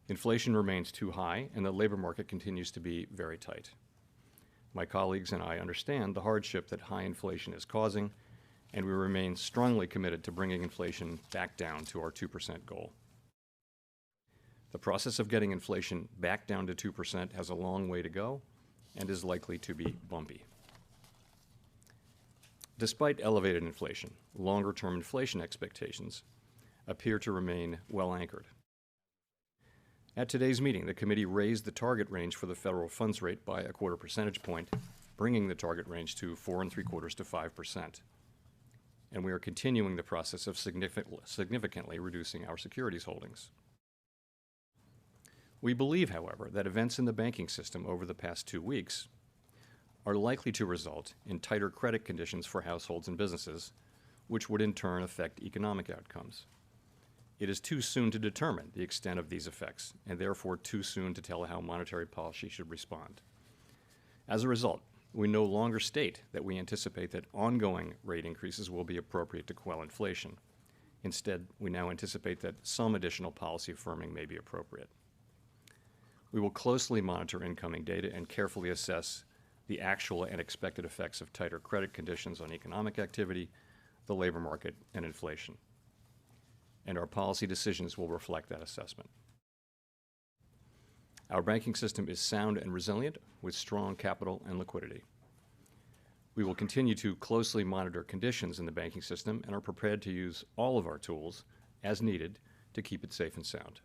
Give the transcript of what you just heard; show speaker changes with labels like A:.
A: Inflation remains too high, and the labor market continues to be very tight. My colleagues and I understand the hardship that high inflation is causing, and we remain strongly committed to bringing inflation back down to our 2% goal. The process of getting inflation back down to 2% has a long way to go and is likely to be bumpy. Despite elevated inflation, longer-term inflation expectations appear to remain well anchored. At today's meeting, the committee raised the target range for the federal funds rate by a quarter percentage point, bringing the target range to 4.75% to 5%. And we are continuing the process of significantly reducing our securities holdings. We believe, however, that events in the banking system over the past 2 weeks are likely to result in tighter credit conditions for households and businesses, which would in turn affect economic outcomes. It is too soon to determine the extent of these effects, and therefore too soon to tell how monetary policy should respond. As a result, we no longer state that we anticipate that ongoing rate increases will be appropriate to quell inflation. Instead, we now anticipate that some additional policy firming may be appropriate. We will closely monitor incoming data and carefully assess the actual and expected effects of tighter credit conditions on economic activity, the labor market, and inflation. And our policy decisions will reflect that assessment. Our banking system is sound and resilient with strong capital and liquidity. We will continue to closely monitor conditions in the banking system and are prepared to use all of our tools as needed to keep it safe and sound.